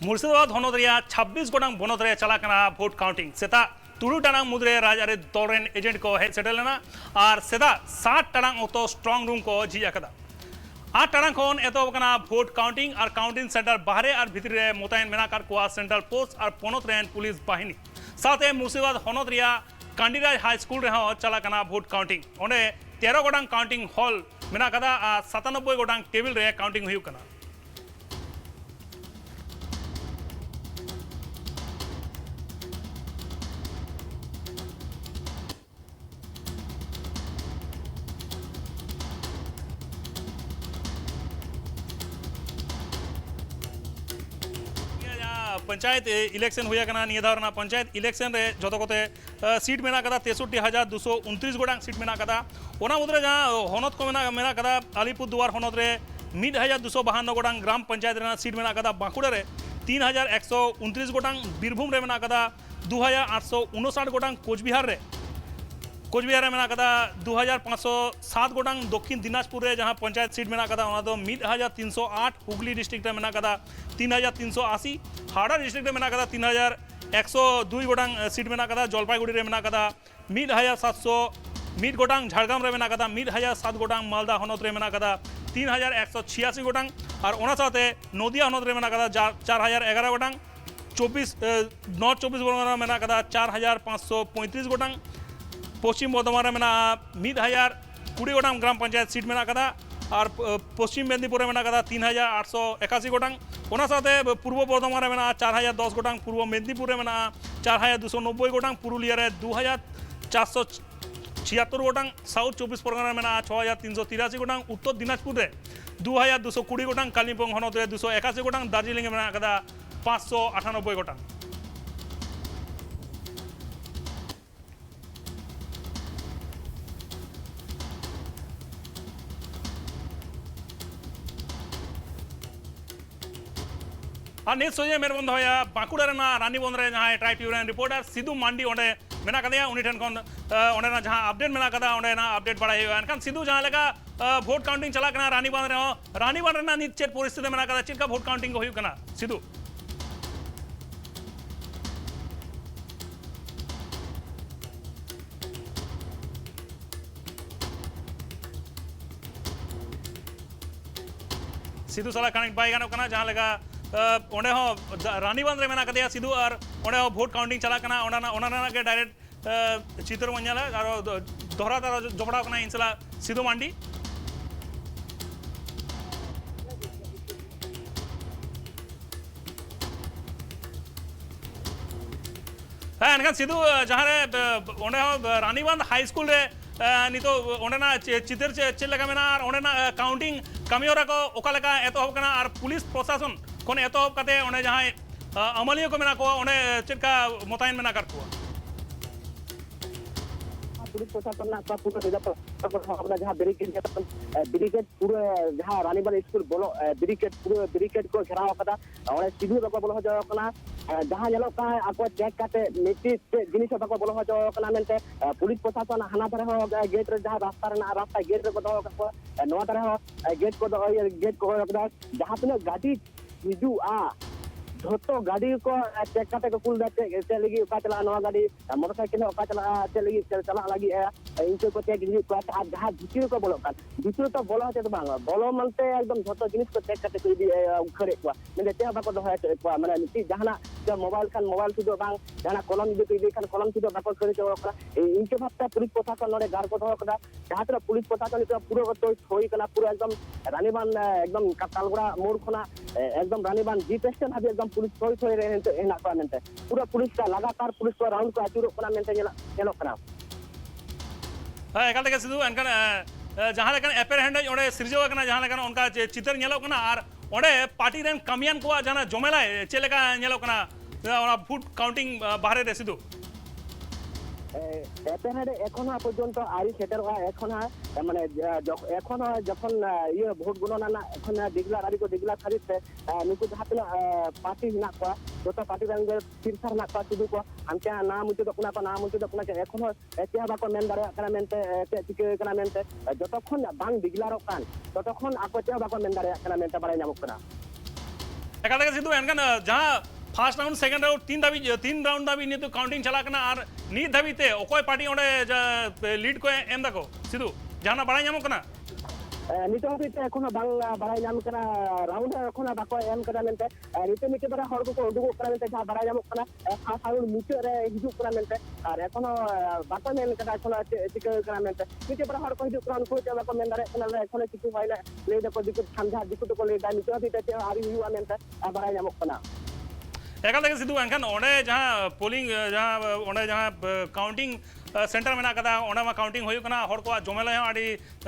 मुर्शिदाबाद हनत 26 गोटांग बनत रे चलाकना vote counting सेता तुरु टाणांग मुद्रे राजारे दौरेन एजेंट को हेड सेटल लेना और सेदा 7 टाणांग ओतो स्ट्रॉन्ग रूम को झी अकदा 8 टाणांग खन एतोबकना भोट काउंटिंग और काउंटिंग सेंटर बाहरे और भितर रे मोतायन मेना कर कोआ सेंट्रल पोस्ट और पोनत रेन पुलिस बाहिनी साथे मुर्शिदाबाद हनत कांडीराज हाई स्कूल रे चलाकना भोट काउंटिंग ओंडे 13 गोटांग काउंटिंग हॉल मेना कदा 97 गोटांग टेबिल रे काउंटिंग हुई कना पंचायत इलेक्शन हुआ करना निया धारना पंचायत इलेक्शन रे जो कोते सीट मेना कदा 63,229 गोटांग सीट मेना कदा ओना मुद्रे जहां हनत को मेना कदा अलीपुरदुआर हनत रे 1,252 गोटांग ग्राम पंचायत रेना सीट मेना कदा बांकुड़ा रे 3,129 गोटांग बीरभूम रे मेना कदा 2,859 गोटांग कोचबिहार रे मेना कदा 2,507 गोटांग दक्षिण दिनाजपुर रे जहां पंचायत सीट मेना कदा ओना दो 1,308 हुगली डिस्ट्रिक्ट रे मेना कदा 3,380 हावड़ा डिस्ट्रिक्ट रे मेना कदा 3,102 गोटांग सीट मेना कदा जलपाईगुड़ी रे मेना कदा 1,701 गोटांग झाड़ग्राम रे मेना कदा 1,007 गोटांग मालदा हनत रे मेना कदा 3,186 गोटांग और ओना साथे नदिया हनत रे मेना कदा 4,011 गोटांग 24 नॉर्थ 24 परगना मेना कदा 4,535 गोटांग पश्चिम बर्धमान मेना 1,020 गोटांग ग्राम पंचायत सीट मेना कदा और पश्चिम मेदिनीपुर मेना कदा 3,881 गोटांग ओना साथे पूर्व बर्धमान मेना 4,010 गोटांग पूर्व मेदिनीपुर मेना 4,290 गोटांग पुरुलिया रे 2,476 गोटांग साउथ 24 परगना मेना 6,383 गोटांग उत्तर दिनाजपुर रे 2,220 गोटांग कालिम्पोंग हनत रे 281 गोटांग दार्जिलिंग मेना कदा 598 गोटांग और नित सोजे मेरे बंधु होया बांकुड़ा रेना रानीबंध रे जहां ट्राइब यूनियन रिपोर्टर सिद्धू मांडी ओंडे मेना कदेया उनी ठन कोन ओंडे ना जहां अपडेट मेना कदा ओंडे ना अपडेट बड़ा हुआ एनकान सिद्धू जहां लेका वोट काउंटिंग चला कना रानीबंध रेना नित चेत परिस्थिति मेना कदा चिका वोट काउंटिंग को हुई कना सिद्धू सिद्धू साला कनेक्ट बाय गानो कना जहां लेका ओंडे हो रानीबंध रे मेना कदेया सिद्धू और ओंडे हो वोट काउंटिंग चला कना ओना के डायरेक्ट चित्र वन्याला और दोहरा तार जोपड़ा कना इनसला सिद्धू मांडी हाँ एनकान सिद्धू जहां रे ओंडे हो रानीबंध हाई स्कूल रे नितो ओंडे ना चित्र चेल लगा मेना और ओंडे ना काउंटिंग कमियोरा को ओका लगा एतोहब कना और पुलिस प्रशासन कोन एतोहब कते ओंडे जहां अमलियो को मेना को ओंडे चेका मोतायन मेना कर को पुलिस प्रशासन ना का पूरा जब अपना जहां बैरिकेड पूरा जहां रानीबंध स्कूल बोलो बैरिकेड को घेराव कदा और सिद्धू बको बोलो जो कना जहां जेलो का आको चेक काटे नीति जिनिस बको बोलो जो कना मेनते पुलिस प्रशासन हाना धरे हो गेट रे जहां रास्ता गेट रे बदो को नवा धरे हो गेट को कदा जहां तने गाड़ी हिजू आ झोटो गाड़ी को चेक काटे को कुल दे लगी का चला नवा गाड़ी मोटरसाइकिल का चला लगी चला लगी इनके को चेक हिजू को आ जहां भितर को बोलो भितर तो बोलो होते बांग बोलो मनते एकदम झोटो जिनिस को चेक काटे को दी उखरे को मेने ते बाको दोहा को माने नीति जहाना जो मोबाइल सुदो बांग जहाना कलम दी खान कलम सुदो बाको करे जो इनके भाबता पुलिस प्रशासन नोडे गार को दोहा कदा जहां तर पुलिस प्रशासन तो पूरा तो होई कना पूरा एकदम रानीबान एकदम कातालगुड़ा मोड़ खना एकदम रानीबान जी स्टेशन हाबी एकदम पुलिस थोड़ी रहते हेना को मेनते पूरा पुलिस का लगातार पुलिस को राउंड को आचुरो कना मेनते नेलो कना हां एकाल के सिद्धू एनकान जहां लेकन एपेरहेंड ओंडे सिरजो कना जहां लेकन उनका चित्र नेलो कना और ओंडे पार्टी रेन कमियान को जहां जोमेला चेलेका नेलो कना ओना वोट काउंटिंग बाहरे रे सिद्धू एपेरहेंड एखोन पर्यंत आरी सेटर एखोन माने एखोन जखन ये भोट गणना ना एखोन डिग्लार आरी को डिग्लार खरीदते नुकु जहां पार्टी हिना को जोतो पार्टी रंग तीरसार ना को सिद्धू को हमके नाम मुझे दकना को नाम मुझे दकना के एखोन एतिया बाको मेन दारे कना मेनते एते चिके कना मेनते जतखन बांग डिग्लार कान ततखन आको ते बाको मेन दारे कना मेनते बारे नामक कना एकाल तक सिद्धू एनकन जहां फार्स्ट राउंड सेकंड राउंड तीन राउंड धाबी नित काउंटिंग चला कना और नीत धाबीते ओकोय पार्टी ओंडे लीड को एम दाको सिद्धू जहां बड़ा ᱧᱟᱢᱚᱜ ᱠᱟᱱᱟ नितो हबीते एखोनो बांग बाराय ᱧᱟᱢ ᱠᱟᱱᱟ राउंड एखोनो बाको एम कदा मेनते नितो मिटे बारा हर को उडुगो कना मेनते जहां बाराय ᱧᱟᱢᱚᱜ कना फार्स्ट राउंड मुचे रे हिजु कना मेनते और एखोनो बाको मेन कदा एखोनो चिका कना मेनते मिटे बारा हर को हिजु कना उनको जे बाको मेन दारे कना एखोनो चिकु होइना ले दको दिकु समझा दिकु तो ले दा नितो हबीते ते आरि हुआ मेनते बाराय ᱧᱟᱢᱚᱜ कना एकाल तक सिद्धू एनकन ओंडे जहां पोलिंग जहां ओंडे जहां काउंटिंग सेंटर में कदा ओंडे मा काउंटिंग होयो कना हर को जमेला है आडी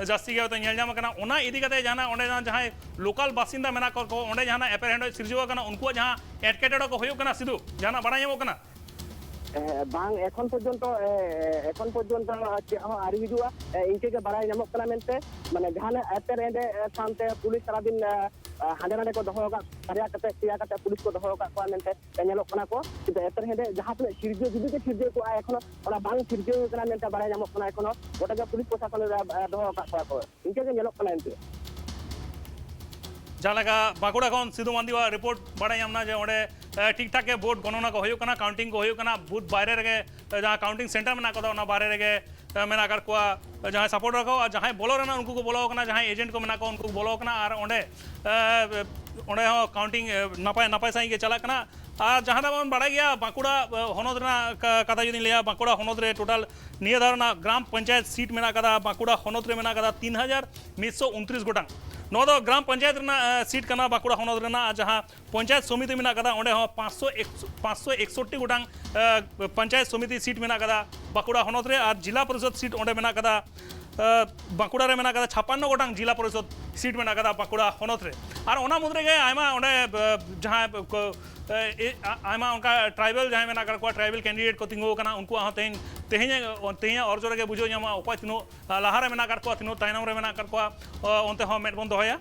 जास्ती गे तो नेल जाम कना ओना इदी कते जहां ओंडे जहां लोकल बासिंदा मेना को ओंडे जहां एपर हैंड सिरजो कना उनको जहां एडकेटेड को होयो कना सिद्धू जहां बड़ा ᱧᱟᱢᱚᱜ कना बांग एखन पर्यंत आरि हिजुआ इनके के बाराय ᱧᱟᱢᱚᱜ कना मेनते माने जहां एपर हैंड सामते पुलिस सारा दिन हांडे नाडे को दोहो का बारिया कते पिया कते पुलिस को दोहो का को मेनते ᱧᱮᱞᱚᱜ कना को किंतु एपर हैंड जहां पे सिरजो जुदी के सिरजो को एखनो ओना बांग सिरजो कना मेनते बाराय ᱧᱟᱢᱚᱜ कना एखनो गोटा के पुलिस प्रशासन दोहो का को इनके के ᱧᱮᱞᱚᱜ कना एनते जहां बाकुड़ा खन सिद्धू मांदीवा रिपोर्ट बड़ा ᱧᱟᱢना जे ओंडे ठीक ठाक के वोट गणना को होयो कना काउंटिंग को होयो कना बूथ बाहर रे जहां काउंटिंग सेंटर में ना को ओना बाहर रे मेना कर को जहां सपोर्ट रखो और जहां बोलो रहना उनको को बोलो कना जहां एजेंट को मेना को उनको बोलो कना और ओंडे ओंडे हो काउंटिंग नपाय नपाय साई के चला कना और जहां दा बन बड़ा गया बाकुड़ा हनोद रे कथा जुदी लिया बाकुड़ा हनोद रे टोटल निया धारना ग्राम पंचायत सीट मेना कदा बाकुड़ा हनोद रे मेना कदा 3129 गोटांग नो दो ग्राम पंचायत सीट कना बाकुड़ा हनोद रेना जहां पंचायत समिति मेना कदा ओंडे हो 561 गोटांग पंचायत समिति सीट मेना कदा बाकुड़ा हनोद रे और जिला परिषद सीट ओंडे मेना कदा बाकुड़ा रे मेना कदा 56 गोटांग जिला परिषद सीट मेना कदा बाकुड़ा हनोद रे और ओना मुद्रे गे आयमा ओंडे जहां आयमा उनका ट्राइबल जहां मेना कर को ट्राइबल कैंडिडेट को तिंगो कना उनको तेहे और जोरे के बुझो ᱧᱟᱢᱟ ᱚᱠᱚᱭ ᱛᱤᱱᱟᱹᱜ ᱞᱟᱦᱟᱨᱮ ᱢᱮᱱᱟᱜ ᱠᱟᱫ ᱠᱚᱣᱟ ᱛᱤᱱᱟᱹᱜ ᱛᱟᱭᱱᱚᱢ ᱨᱮ ᱢᱮᱱᱟᱜ ᱠᱟᱫ ᱠᱚᱣᱟ ᱚᱱᱛᱮ ᱦᱚᱸ ᱢᱮᱫ ᱵᱚᱱ ᱫᱚᱦᱚᱭᱟ